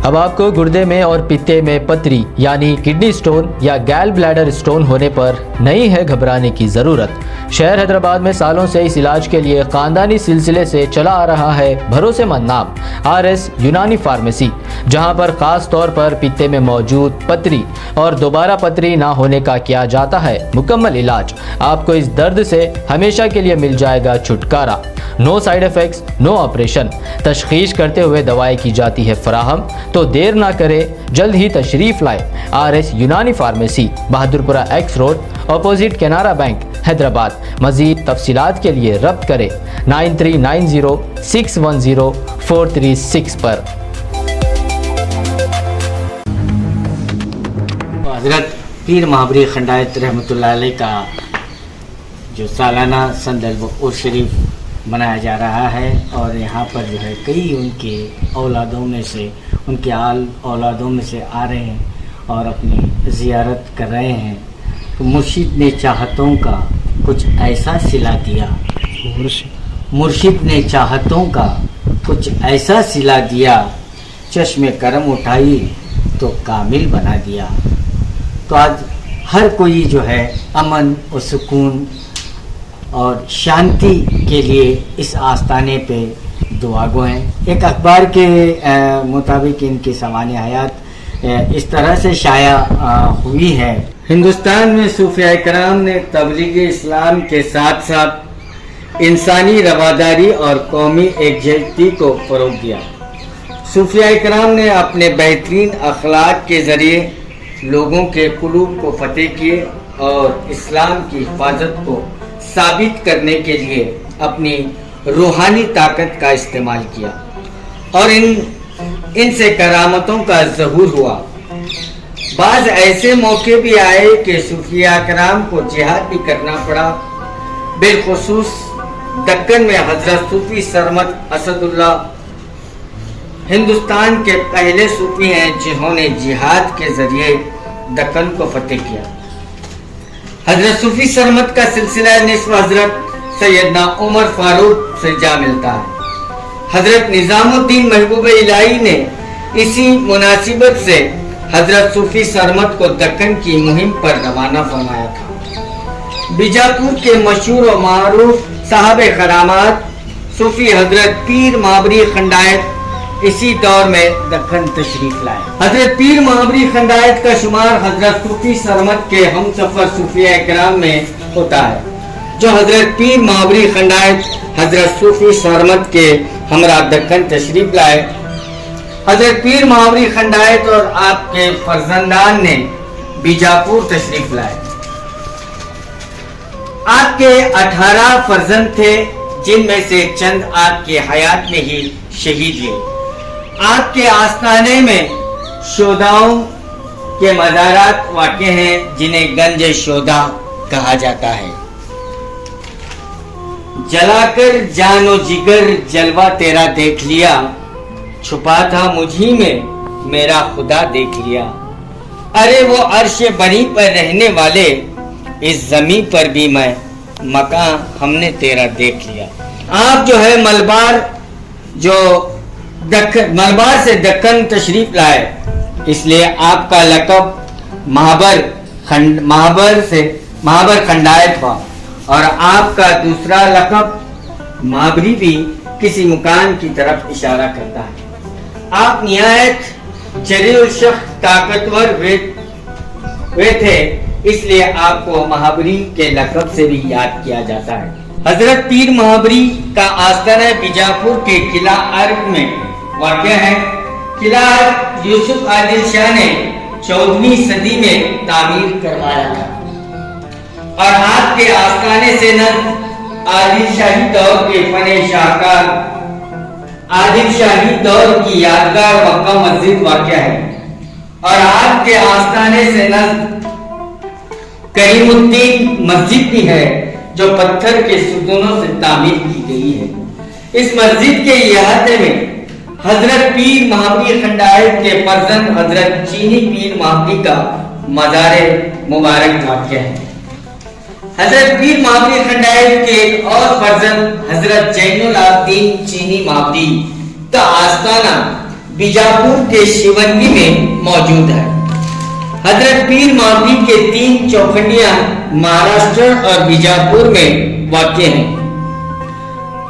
اب آپ کو گردے میں اور پتے میں پتری یعنی کڈنی سٹون یا گال بلیڈر سٹون ہونے پر نہیں ہے گھبرانے کی ضرورت۔ شہر حیدرآباد میں سالوں سے اس علاج کے لیے خاندانی سلسلے سے چلا آ رہا ہے بھروسے مند نام RS یونانی فارمیسی، جہاں پر خاص طور پر پتے میں موجود پتری اور دوبارہ پتری نہ ہونے کا کیا جاتا ہے مکمل علاج۔ آپ کو اس درد سے ہمیشہ کے لیے مل جائے گا چھٹکارا۔ نو سائیڈ ایفیکٹس، نو آپریشن، تشخیص کرتے ہوئے دوائی کی جاتی ہے فراہم۔ تو دیر نہ کرے، جلد ہی تشریف لائے۔ RS Unani pharmacy, Bahadurpura X road, opposite Canara bank, Hyderabad. مزید تفصیلات کے لیے ربط کریں 9390610436 پر۔ حضرت پیر مہابری کھنڈایت رحمۃ اللہ علیہ کا جو سالانہ سندرب عرس شریف منایا جا رہا ہے، اور یہاں پر جو ہے کئی ان کے اولادوں میں سے، ان کے اولادوں میں سے آ رہے ہیں اور اپنی زیارت کر رہے ہیں۔ تو مرشد نے چاہتوں کا کچھ ایسا سلا دیا، مرشد نے چاہتوں کا کچھ ایسا سلا دیا، چشم کرم اٹھائی تو کامل بنا دیا۔ تو آج ہر کوئی جو ہے امن و سکون اور شانتی کے لیے اس آستانے پہ دعا گو ہیں۔ ایک اخبار کے مطابق ان کی سوانح حیات اس طرح سے شائع ہوئی ہے۔ ہندوستان میں صوفیاء کرام نے تبلیغ اسلام کے ساتھ ساتھ انسانی رواداری اور قومی یکجہتی کو فروغ دیا۔ صوفیاء کرام نے اپنے بہترین اخلاق کے ذریعے لوگوں کے قلوب کو فتح کیے اور اسلام کی حفاظت کو ثابت کرنے کے لیے اپنی روحانی طاقت کا استعمال کیا، اور ان سے کرامتوں کا ظہور ہوا۔ بعض ایسے موقع بھی آئے کہ صوفیاء کرام کو جہاد بھی کرنا پڑا۔ بالخصوص دکن میں حضرت صوفی سرمد اسد اللہ ہندوستان کے پہلے صوفی ہیں جنہوں نے جہاد کے ذریعے دکن کو فتح کیا۔ حضرت صوفی سرمد کا سلسلہ نسب حضرت سیدنا عمر فاروق سے جا ملتا ہے۔ حضرت نظام الدین محبوب الہی نے اسی مناسبت سے حضرت صوفی سرمد کو دکن کی مہم پر روانہ فرمایا تھا۔ بیجاپور کے مشہور و معروف صاحب کرامات صوفی حضرت پیر مہابری کھنڈایت اسی دور میں دکن تشریف لائے۔ حضرت پیر مہابری کھنڈایت کا شمار حضرت صوفی سرمد کے ہم سفر صوفیاء کرام میں ہوتا ہے، جو حضرت پیر مہابری کھنڈایت حضرت صوفی سرمد کے ہمراہ دکن تشریف لائے۔ حضرت پیر مہابری کھنڈایت اور آپ کے فرزندان نے بیجاپور تشریف لائے۔ آپ کے 18 فرزند تھے، جن میں سے چند آپ کی حیات میں ہی شہید ہوئے۔ آپ کے آستانے میں شہداؤں کے مزارات واقع ہیں، جنہیں گنج شہداء کہا جاتا ہے۔ جلا کر جان و جگر جلوہ تیرا دیکھ لیا، چھپا تھا مجھی میں میرا خدا دیکھ لیا۔ ارے وہ عرش بری پر رہنے والے، اس زمین پر بھی میں مکان ہم نے تیرا دیکھ لیا۔ آپ جو ہے ملبار سے دکن تشریف لائے، اس لیے آپ کا لقب مہابر کھنڈایت ہوا، اور آپ کا دوسرا لقب مہابری بھی کسی مکان کی طرف اشارہ کرتا ہے۔ آپ نہایت جریء الشخص طاقتور ہوئے تھے، اس لیے آپ کو مہابری کے لقب سے بھی یاد کیا جاتا ہے۔ حضرت پیر مہابری کا آستانہ بیجاپور کے قلعہ ارگ میں واقع ہے۔ قلعہ یوسف عادل شاہ نے 14ویں صدی میں تعمیر کروایا تھا، اور آپ کے آستانے سے نزد عادل شاہی دور کے فن شاہکار عادل شاہی دور کی یادگار مکہ مسجد واقع ہے، اور آپ کے آستانے سے نزد کریم الدین مسجد بھی ہے، جو پتھر کے ستونوں سے تعمیر کی گئی ہے۔ اس مسجد کے احاطے میں حضرت پیر مہابری کھنڈایت کے فرزند حضرت چینی پیر مہابری کا مزار مبارک واقع ہے۔ حضرت پیر مہابری کھنڈایت کے ایک اور فرزند حضرت زین العابدین چینی مہابری کا آستانہ बीजापुर के शिवंगी में मौजूद है। हजरत पीर मावली के 3 चौखंडियां महाराष्ट्र और बीजापुर में वाक़ हैं।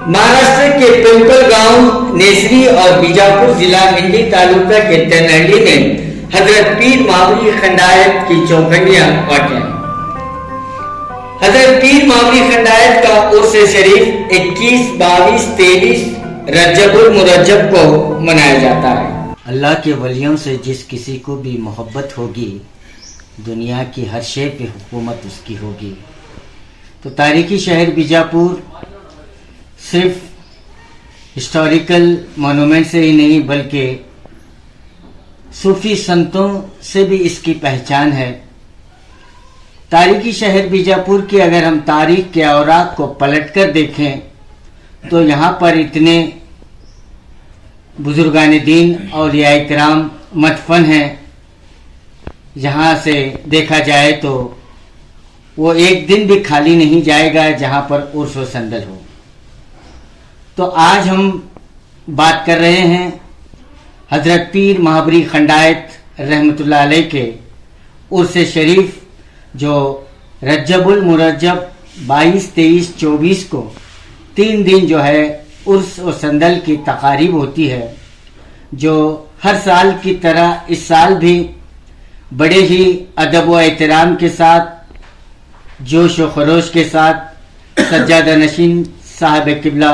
महाराष्ट्र के पिंपल गांव, नेसरी और बीजापुर जिला मंडी तालुका के तेनहल्ली में हजरत पीर मावली खंडायत की चौखंडियां वाक़ हैं। हजरत पीर मावली खंडायत का उर्स शरीफ 21, 22, 23 रजबुल मुरज्जब को मनाया जाता है। अल्लाह के वलियों से जिस किसी को भी मोहब्बत होगी, दुनिया की हर शय पे हुकूमत उसकी होगी। तो तारीखी शहर बीजापुर सिर्फ हिस्टोरिकल मोनूमेंट से ही नहीं बल्कि सूफी संतों से भी इसकी पहचान है। तारीखी शहर बीजापुर की अगर हम तारीख के औराक को पलटकर देखें तो यहाँ पर इतने बुजुर्गान दीन औलियाए किराम मदफन हैं, जहाँ से देखा जाए तो वो एक दिन भी खाली नहीं जाएगा जहाँ पर उर्स व संदल हो। तो आज हम बात कर रहे हैं हजरत पीर महाबरी खंडायत रहमतुल्लाह अलैह के उर्स शरीफ, जो रजबुल मुरज्जब 22, 23, 24 को 3 दिन जो है उर्स और संदल की तकारीब होती है, जो हर साल की तरह इस साल भी बड़े ही अदब व एहतराम के साथ, जोश व खरोश के साथ सज्जादा नशीन साहब किबला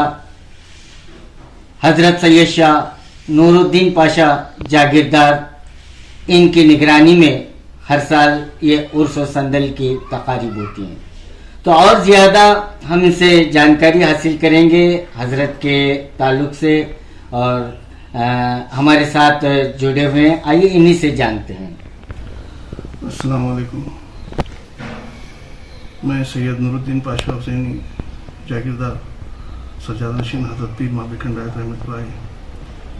हजरत सैयद शाह नूरुद्दीन पाशा जागीरदार इनकी निगरानी में हर साल ये उर्स और संदल की तकारीब होती हैं। तो और ज़्यादा हम इनसे जानकारी हासिल करेंगे हजरत के ताल्लुक से, और हमारे साथ जुड़े हुए हैं। आइए इन्हीं से जानते हैं। अस्सलाम वालेकुम। मैं सैयद नूरुद्दीन पाशा हुसैनी जागीरदार सज्जादा नशीन हजरत पीर मावली खंडायत रहमतुल्लाह अलैह,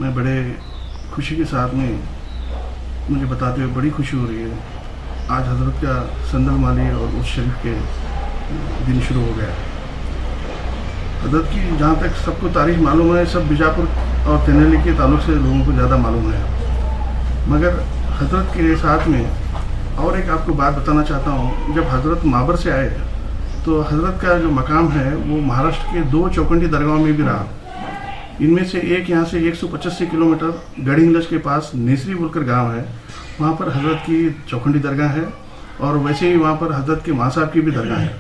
मैं बड़े खुशी के साथ में मुझे बताते हुए बड़ी खुशी हो रही है। आज हजरत का संदल माली और उस शरीफ के दिन शुरू हो गया। हजरत की जहाँ तक सबको तारीख मालूम है, सब बीजापुर और तेनहल्ली के ताल्लुक से लोगों को ज़्यादा मालूम है, मगर हजरत के साथ में और एक आपको बात बताना चाहता हूँ। जब हजरत माबर से आए तो हजरत का जो मकाम है वो महाराष्ट्र के 2 चौखंडी दरगाहों में भी रहा। इनमें से एक यहाँ से 185 किलोमीटर गढ़िंग्लज के पास नेसरी बोलकर गांव है, वहाँ पर हजरत की चौखंडी दरगाह है। और वैसे ही वहाँ पर हजरत के माँ साहब की भी दरगाह है,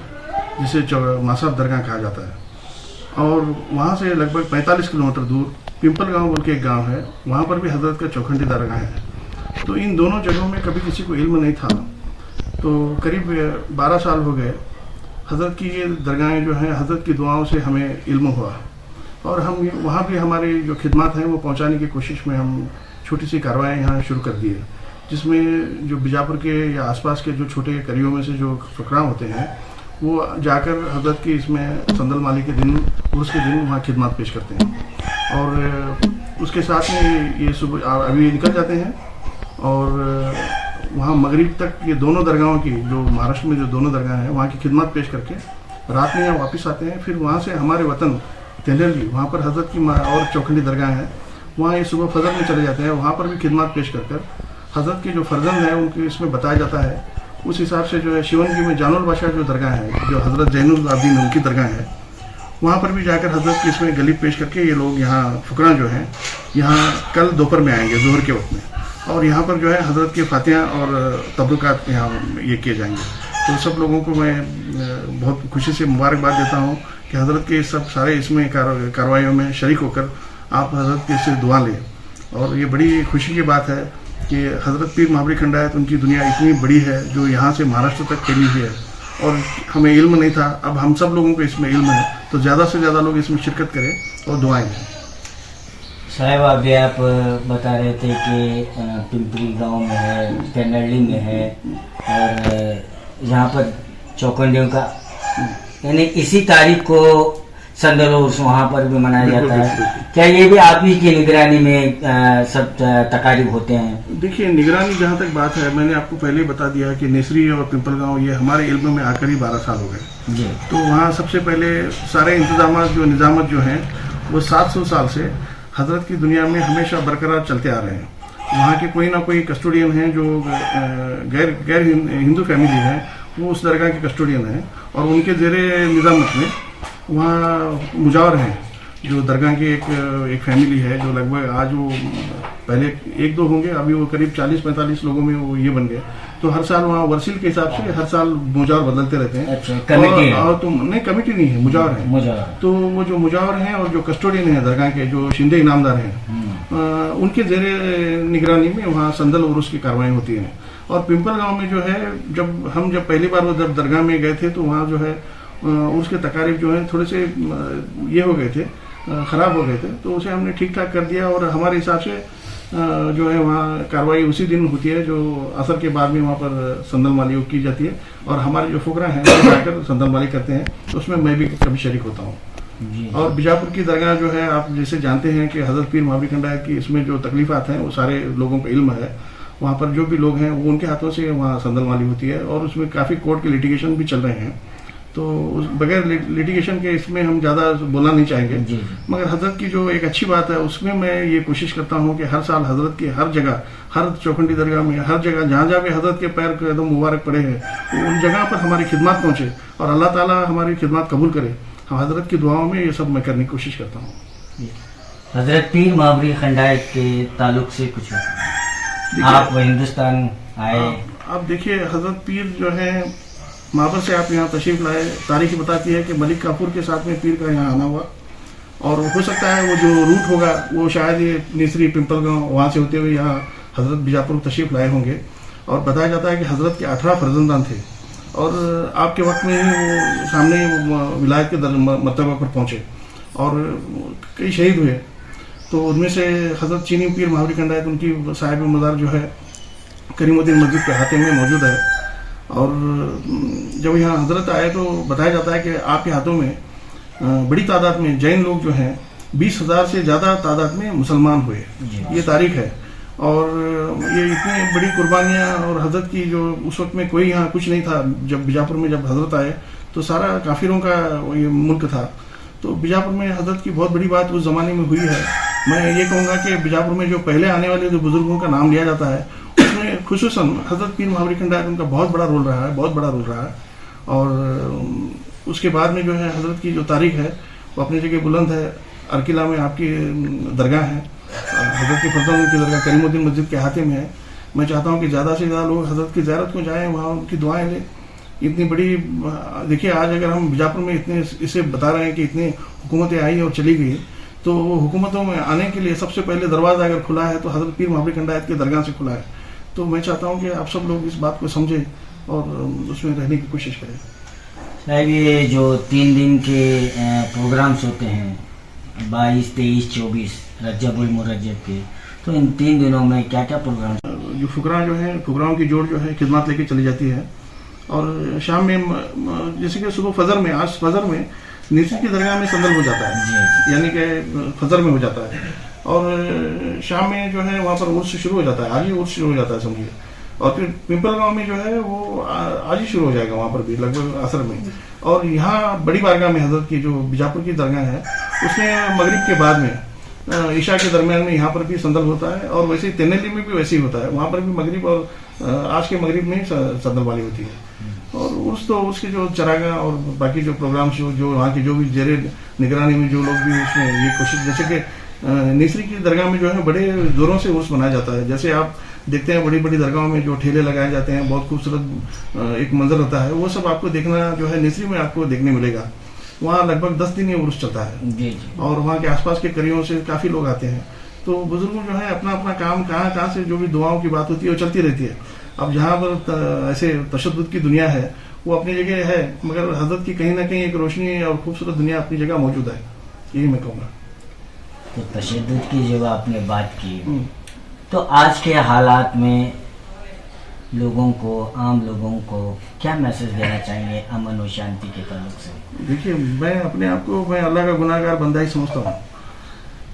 जिसे माँ साहब दरगाह कहा जाता है। और वहाँ से लगभग 45 किलोमीटर दूर पिंपल गांव बोल के एक गांव है, वहाँ पर भी हजरत का चौखंडी दरगाह है। तो इन दोनों जगहों में कभी किसी को इल्म नहीं था। तो करीब 12 साल हो गए हजरत की ये दरगाहें जो हैं, हजरत की दुआओं से हमें इल्म हुआ, और हम वहाँ भी हमारी जो खिदमत हैं वो पहुँचाने की कोशिश में हम छोटी सी कार्रवाई यहाँ शुरू कर दिए, जिसमें जो बीजापुर के या आसपास के जो छोटे करियों में से जो फकरा होते हैं वो जाकर हजरत की इसमें संदल माली के दिन, उर्स के दिन वहाँ खिदमत पेश करते हैं। और उसके साथ में ये सुबह अभी निकल जाते हैं और वहाँ मगरिब तक ये दोनों दरगाहों की, जो महाराष्ट्र में जो दोनों दरगाह हैं, वहाँ की खिदमत पेश करके रात में यहाँ वापस आते हैं। फिर वहाँ से हमारे वतन तेनहल्ली, वहाँ पर हजरत की और चौखंडी दरगाह है, वहाँ ये सुबह फजर में चले जाते हैं। वहाँ पर भी खिदमत पेश कर हजरत के जो फर्जंद हैं उनके इसमें बताया जाता है। उस हिसाब से जो है शिवंगी में जानुल बादशाह जो दरगाह है, जो हजरत जैनुल आबिदीन उनकी दरगाह है, वहाँ पर भी जाकर हजरत की इसमें गलीब पेश करके ये लोग यहाँ फुकरा जो हैं यहाँ कल दोपहर में आएंगे, जोहर के वक्त में, और यहाँ पर जो है हजरत के फातिहा और तबरुकात यहाँ ये किए जाएंगे। तो सब लोगों को मैं बहुत खुशी से मुबारकबाद देता हूँ कि हजरत के सब सारे इसमें कार्रवाइयों में शरीक होकर आप हजरत के से दुआ लें। और ये बड़ी खुशी की बात है कि हजरत पीर महाबरी खंडायत, उनकी दुनिया इतनी बड़ी है जो यहाँ से महाराष्ट्र तक फैली हुई है, और हमें इल्म नहीं था, अब हम सब लोगों को इसमें इल्म है। तो ज़्यादा से ज़्यादा लोग इसमें शिरकत करें और दुआएं दें। साहब अभी आप बता रहे थे कि पिंपरी गांव में है, तेनहल्ली में है, और यहाँ पर चौखंडियों का यानी इसी तारीख को संदल उर्स वहाँ पर भी मनाया जाता है। क्या ये भी आप ही की निगरानी में सब तकारीब होते हैं? देखिए, निगरानी जहाँ तक बात है, मैंने आपको पहले ही बता दिया कि नेसरी और पिंपल गांव ये हमारे इल्म में आकर ही 12 साल हो गए जी। तो वहाँ सबसे पहले सारे इंतजाम जो निज़ामत जो हैं वो 700 साल से हज़रत की दुनिया में हमेशा बरकरार चलते आ रहे हैं। वहाँ के कोई ना कोई कस्टोडियन हैं जो गैर हिंदू फैमिली है, वो उस दरगाह के कस्टोडियन हैं और उनके ज़ेरे निज़ामत में वहाँ मुजावर हैं जो दरगाह की एक फैमिली है जो लगभग आज वो पहले 1-2 होंगे, अभी वो करीब 40-45 लोगों में वो ये बन गए। तो हर साल वहाँ वर्सिल के हिसाब से हर साल मुजावर बदलते रहते हैं। अच्छा, कमेटी है? और तुम नहीं, कमेटी नहीं है, मुजावर है। मुजावर। तो वो जो मुजावर हैं और जो कस्टोडियन हैं दरगाह के, जो शिंदे इनामदार हैं, उनके ज़ेरे निगरानी में वहाँ संदल उर्स की कार्रवाई होती है। और पिंपल गाँव में जो है, जब पहली बार वो जब दरगाह में गए थे तो वहाँ जो है उसके तकारीब जो है थोड़े से ये हो गए थे, ख़राब हो गए थे, तो उसे हमने ठीक ठाक कर दिया। और हमारे हिसाब से जो है वहाँ कार्रवाई उसी दिन होती है जो असर के बाद में वहाँ पर संदल माली की जाती है। और हमारे जो फुकरा हैं वो जाकर संदल माली करते हैं, तो उसमें मैं भी कभी शरीक होता हूँ। और बीजापुर की दरगाह जो है, आप जैसे जानते हैं कि हज़रत पीर महाबरी खंडायत की इसमें जो तकलीफ़ात हैं वो सारे लोगों को इल्म है। वहाँ पर जो भी लोग हैं वो उनके हाथों से वहाँ संदल माली होती है और उसमें काफ़ी कोर्ट के लिटिगेशन भी चल रहे हैं। तो बगैर लिटिगेशन के इसमें हम ज़्यादा बोलना नहीं चाहेंगे, मगर हज़रत की जो एक अच्छी बात है उसमें मैं ये कोशिश करता हूँ कि हर साल हज़रत की हर जगह, हर चौखंडी दरगाह में, हर जगह जहाँ जहाँ भी हज़रत के पैर कदम मुबारक पड़े हैं तो उन जगह पर हमारी खिदमत पहुँचे और अल्लाह ताला हमारी खिदमत कबूल करे। हम हज़रत की दुआओं में ये सब मैं करने की कोशिश करता हूँ। हज़रत पीर महाबरी खंडायत के ताल्लुक से कुछ आप हिंदुस्तान आए? आप देखिए, हज़रत पीर जो है महाबर से आप यहाँ तशरीफ़ लाए, तारीख बताती है कि मलिक काफूर के साथ में पीर का यहाँ आना हुआ। और हो सकता है वो जो रूट होगा वो शायद ये निसरी पिंपल गाँव वहाँ से होते हुए यहाँ हज़रत बीजापुर तशरीफ़ लाए होंगे। और बताया जाता है कि हज़रत के 18 फर्जंदान थे और आपके वक्त में ही वो सामने विलायत के मर्तबा पर पहुँचे और कई शहीद हुए। तो उनमें से हज़रत चीनी पीर महाबरी खंडायत, उनकी साहिब मज़ार जो है करीमुद्दीन मस्जिद के हाथे में मौजूद है। और जब यहाँ हज़रत आए तो बताया जाता है कि आपके हाथों में बड़ी तादाद में जैन लोग जो हैं 20,000 से ज़्यादा तादाद में मुसलमान हुए, ये तारीख है। और ये इतनी बड़ी कुर्बानियाँ, और हज़रत की जो उस वक्त में कोई यहाँ कुछ नहीं था, जब बीजापुर में जब हज़रत आए तो सारा काफिरों का ये मुल्क था। तो बीजापुर में हज़रत की बहुत बड़ी बात उस ज़माने में हुई है। मैं ये कहूँगा कि बीजापुर में जो पहले आने वाले जो बुज़ुर्गों का नाम लिया जाता है उसमें खुसूसन हज़रत पीर महाबरी खंडायत उनका बहुत बड़ा रोल रहा है, बहुत बड़ा रोल रहा है। और उसके बाद में जो है हज़रत की जो तारीख है वो अपनी जगह बुलंद है। अरकिला में आपकी दरगाह है, हज़रत की फर्जंद की दरगाह करीमुद्दीन मस्जिद के हाथे में है। मैं चाहता हूँ कि ज़्यादा से ज़्यादा लोग हज़रत की ज़ियारत को जाएँ, वहाँ उनकी दुआएँ लें। इतनी बड़ी देखिए, आज अगर हम बीजापुर में इतने इसे बता रहे हैं कि इतनी हुकूमतें आई और चली गई, तो वो हुकूमतों में आने के लिए सबसे पहले दरवाज़ा अगर खुला है तो हज़रत पीर महाबरी खंडायत की दरगाह से खुला है। तो मैं चाहता हूँ कि आप सब लोग इस बात को समझें और उसमें रहने की कोशिश करें। साहब, ये जो 3 दिन के प्रोग्राम्स होते हैं 22, 23, 24 रजबुल मुरज्जब के, तो इन 3 दिनों में क्या क्या प्रोग्राम? जो फुकरा जो है, फुकराओं की जोड़ जो है खिदमत लेके चली जाती है। और शाम में जैसे कि सुबह फजर में, आज फजर में निसरी की दरगाह में संदल हो जाता है, यानी कि फजर में हो जाता है। और शाम में जो है वहाँ पर उर्स शुरू हो जाता है, आज ही उर्स शुरू हो जाता है समझिए। और फिर पिंपल गाँव में जो है वो आज ही शुरू हो जाएगा, वहाँ पर भी लगभग असर में। और यहाँ बड़ी बारगाह में हज़रत की जो बीजापुर की दरगाह है उसमें मगरिब के बाद में ईशा के दरमियान में यहाँ पर भी संदल होता है। और वैसे ही तेनेली में भी वैसे ही होता है, वहाँ पर भी मगरिब और आज के मगरिब में ही संदल वाली होती है। और उसके जो चरागाह और बाकी जो प्रोग्राम्स जो वहाँ की जो भी जेरे निगरानी में जो लोग भी उसमें ये कोशिश, जैसे कि निसरी की दरगाह में जो है बड़े ज़ोरों से उर्स मनाया जाता है। जैसे आप देखते हैं बड़ी बड़ी दरगाहों में जो ठेले लगाए जाते हैं, बहुत खूबसूरत एक मंजर होता है, वो सब आपको देखना जो है निसरी में आपको देखने मिलेगा। वहाँ लगभग 10 दिन ये उर्स चलता है और वहाँ के आसपास के करियों से काफ़ी लोग आते हैं। तो बुजुर्गों जो है अपना अपना काम कहाँ से जो भी दुआओं की बात होती है वो चलती रहती है। अब जहाँ पर ऐसे तशद्दुद की दुनिया है वो अपनी जगह है, मगर हज़रत की कहीं ना कहीं एक रोशनी और खूबसूरत दुनिया अपनी जगह मौजूद है, यही मैं कहूँगा। तो तशद्दुद की जब आपने बात की, तो आज के हालात में लोगों को, आम लोगों को क्या मैसेज देना चाहिए अमन और शांति के ताल्लुक से? देखिए, मैं अपने आप को मैं अल्लाह का गुनाहगार बंदा ही समझता हूँ।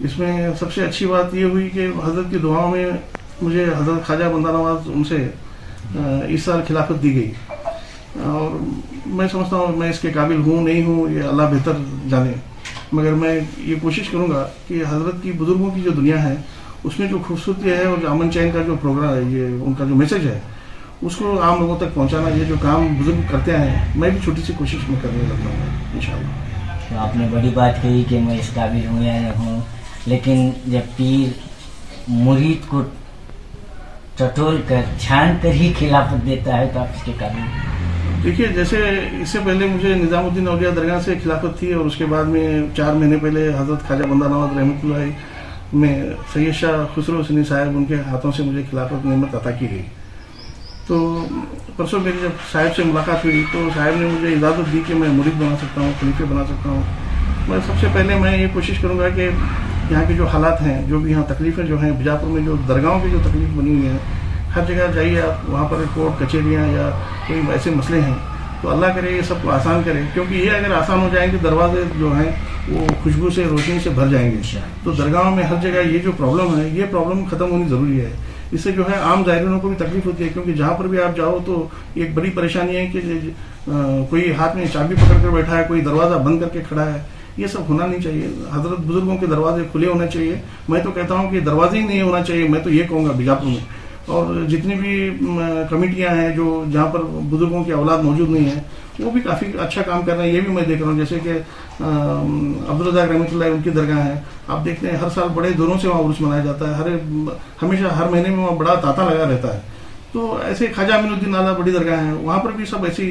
इसमें सबसे अच्छी बात ये हुई कि हज़रत की दुआओं में मुझे हज़रत ख्वाजा बंदा नवाज उनसे इस साल खिलाफत दी गई। और मैं समझता हूँ मैं इसके काबिल हूँ नहीं हूँ, ये अल्लाह बेहतर जाने। मगर मैं ये कोशिश करूँगा कि हज़रत की बुज़ुर्गों की जो दुनिया है उसमें जो खूबसूरती है और जो अमन चैन का जो प्रोग्राम है, ये उनका जो मैसेज है उसको आम लोगों तक पहुंचाना, ये जो काम बुजुर्ग करते हैं, मैं भी छोटी सी कोशिश में करने लगता हूँ इंशाल्लाह। तो आपने बड़ी बात कही कि मैं इस काबिल हूँ या नहीं हूँ, लेकिन जब पीर मुरीद को टटोल कर छान कर ही खिलाफत देता है तो आप इसके काबिल। देखिए, जैसे इससे पहले मुझे निज़ामुद्दीन औलिया दरगाह से खिलाफत थी और उसके बाद में 4 महीने पहले हज़रत ख्वाजा बंदा नवाज रहमतुल्लाह में सैयद शाह खुसरो हुसैनी साहब उनके हाथों से मुझे खिलाफत नेमत अता की गई। तो परसों मेरी जब साहब से मुलाकात हुई तो साहब ने मुझे इजाज़त दी कि मैं मुरीद बना सकता हूँ, खलीफे बना सकता हूँ। मैं सबसे पहले मैं ये कोशिश करूँगा कि यहाँ के जो हालात हैं, जो भी यहाँ तकलीफ़ें जो हैं, बीजापुर में जो दरगाहों की जो तकलीफ़ बनी हुई है, हर जगह जाइए आप, वहाँ पर कोर्ट कचहरियाँ या कोई ऐसे मसले हैं, तो अल्लाह करे ये सबको आसान करे, क्योंकि ये अगर आसान हो जाएंगे दरवाजे जो हैं वो खुशबू से, रोशनी से भर जाएंगे। तो दरगाहों में हर जगह ये जो प्रॉब्लम है, ये प्रॉब्लम ख़त्म होनी ज़रूरी है। इससे जो है आम ज़ायरीनों को भी तकलीफ होती है, क्योंकि जहाँ पर भी आप जाओ तो एक बड़ी परेशानी है कि कोई हाथ में चाबी पकड़ कर बैठा है, कोई दरवाज़ा बंद करके खड़ा है। ये सब होना नहीं चाहिए। हज़रत बुजुर्गों के दरवाजे खुले होने चाहिए। मैं तो कहता हूँ कि दरवाजे ही नहीं होना चाहिए, मैं तो ये कहूँगा बीजापुर में। और जितनी भी कमेटियाँ हैं जो जहाँ पर बुजुर्गों की औलाद मौजूद नहीं है, वो भी काफ़ी अच्छा काम कर रहे हैं। ये भी मैं देख रहा हूँ, जैसे कि अब्दुल रज़ाक रहमतुल्लाह उनकी दरगाह है, आप देखते हैं हर साल बड़े जोरों से वहाँ उर्स मनाया जाता है। हमेशा हर महीने में वहाँ बड़ा तांता लगा रहता है। तो ऐसे ख्वाजा अमीनुद्दीन आला बड़ी दरगाह हैं, वहाँ पर भी सब ऐसी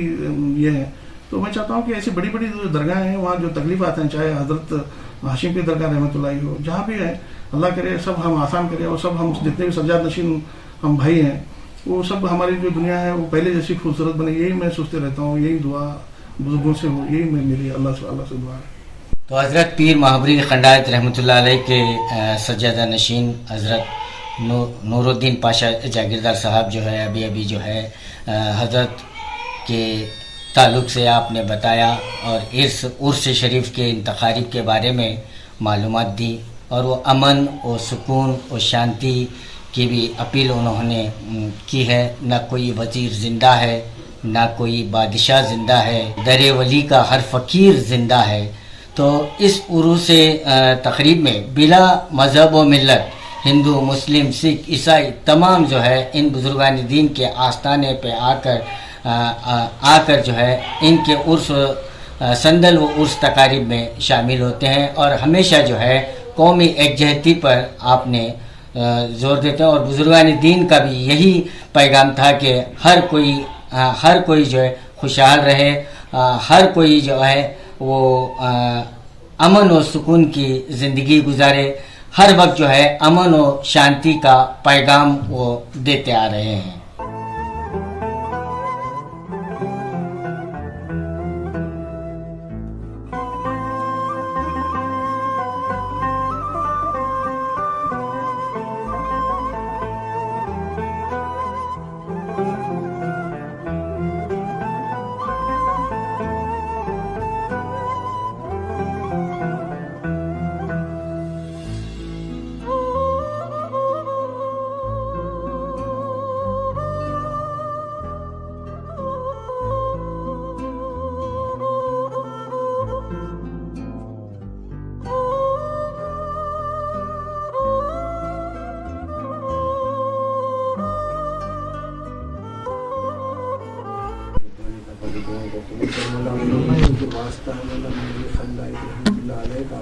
ये है। तो मैं चाहता हूँ कि ऐसी बड़ी बड़ी जो दरगाह हैं वहाँ जो तकलीफ़ात हैं, चाहे हज़रत हाशिम की दरगाह रहमतुल्लाह हो, जहाँ भी है, अल्लाह करे सब हम आसान करें और सब हम जितने भी सज्जाद नशीन हम भाई हैं, वो सब हमारी जो दुनिया है वो पहले जैसी खूबसूरत बने। यही मैं सोचते रहता हूँ, यही दुआ बुजुर्गों से हो, यही मेरी अल्लाह से दुआ है। तो हज़रत पीर महाबरी खंडायत रहमतुल्लाह अलैह के सज्जादा नशीन हज़रत नूरुद्दीन पाशा जागीरदार साहब जो है अभी जो है हज़रत के ताल्लुक़ से आपने बताया और उर्स शरीफ के इंतखारीब के बारे में मालूमात दी, और वो अमन और सुकून और शांति की भी अपील उन्होंने की है। ना कोई वज़ीर ज़िंदा है, ना कोई बादशाह ज़िंदा है, दर वली का हर फ़कीर ज़िंदा है। तो इस उरूस तक़रीब में बिला मज़हब व मिल्लत, हिंदू, मुस्लिम, सिख, ईसाई तमाम जो है इन बुज़ुर्गान दीन के आस्थाने पे आकर जो है इनके उर्स संदल व उर्स तकारीब में शामिल होते हैं। और हमेशा जो है कौमी एकजहती पर आपने जोर देते हैं। और बुजुर्गान दीन का भी यही पैगाम था कि हर कोई जो है खुशहाल रहे, हर कोई जो है वो अमन और सुकून की ज़िंदगी गुजारे। हर वक्त जो है अमन और शांति का पैगाम वो देते आ रहे हैं।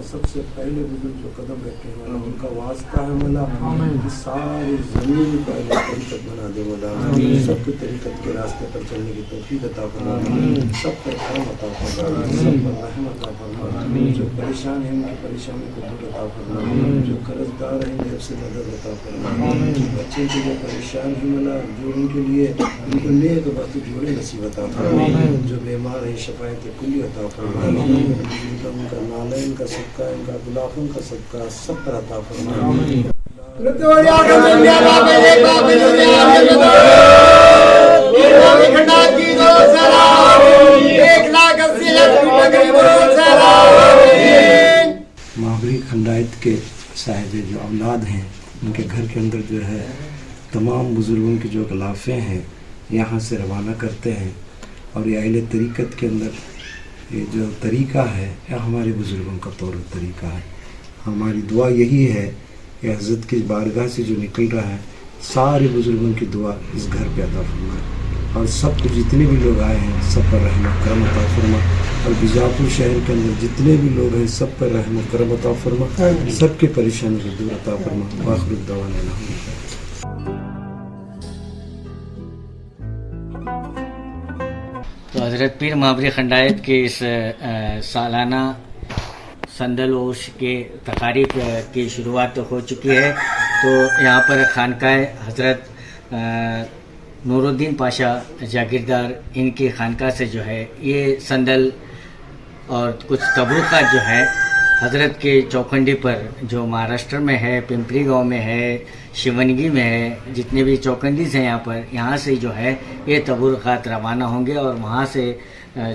सबसे पहले बुजुर्ग जो कदम रखे वाला उनका वास्ता है मौला, सारी जमीन का तरीकत बना दे मौला, सबके तरीकत के रास्ते पर चलने की तौफीक अता फरमा, सब पर करम अता फरमा, सब पर रहमत अता फरमा, जो परेशान हैं उनकी परेशानी को दूर अता फरमा, जो कर्जदार हैं उन्हें से मदद अता फरमा, जो बच्चे के जो परेशान हैं मौला, जो उनके लिए उनको नेक वक्त जोड़े नसीब अता फरमा, जो बीमार है शफायत कुल्ली अता फरमा, उनका नालैन का सबका, इनका गुलाफों का सबका सब पर अता फरमा। महाबरी खंडायत के साहिब जो औलाद हैं उनके घर के अंदर जो है तमाम बुजुर्गों के जो गिलाफे हैं यहाँ से रवाना करते हैं और ये अहले तरीक़त के अंदर یہ جو طریقہ ہے یہ ہمارے بزرگوں کا طور طریقہ ہے. ہماری دعا یہی ہے کہ حضرت کی بارگاہ سے جو نکل رہا ہے سارے بزرگوں کی دعا اس گھر پہ عطا فرمائے اور سب کو جتنے بھی لوگ آئے ہیں سب پر رحم و کرم عطا فرما اور بیجاپور شہر کے اندر جتنے بھی لوگ ہیں سب پر رحم و کرم عطا فرما سب کے پریشانی کو دور عطا فرما. وآخر الدعوانا الحمدللہ. تو حضرت پیر محبری کھنڈایت کے اس سالانہ سندل عرش کے تقاریب کی شروعات ہو چکی ہے. تو یہاں پر خانقاہ حضرت نور الدین پاشا جاگیردار ان کی خانقاہ سے جو ہے یہ سندل اور کچھ تبرکات جو ہے حضرت کے چوکھنڈی پر جو مہاراشٹر میں ہے، پمپری گاؤں میں ہے، شیونگی میں ہے، جتنے بھی چوکنڈیز ہیں یہاں سے جو ہے یہ تبرکات روانہ ہوں گے اور وہاں سے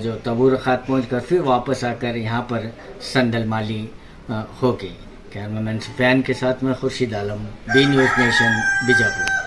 جو تبرکات پہنچ کر پھر واپس آ کر یہاں پر سندل مالی ہوگی. کیمرہ مین سفیان کے ساتھ میں خورشید عالم، بی نیوز نیشن، بیجاپور.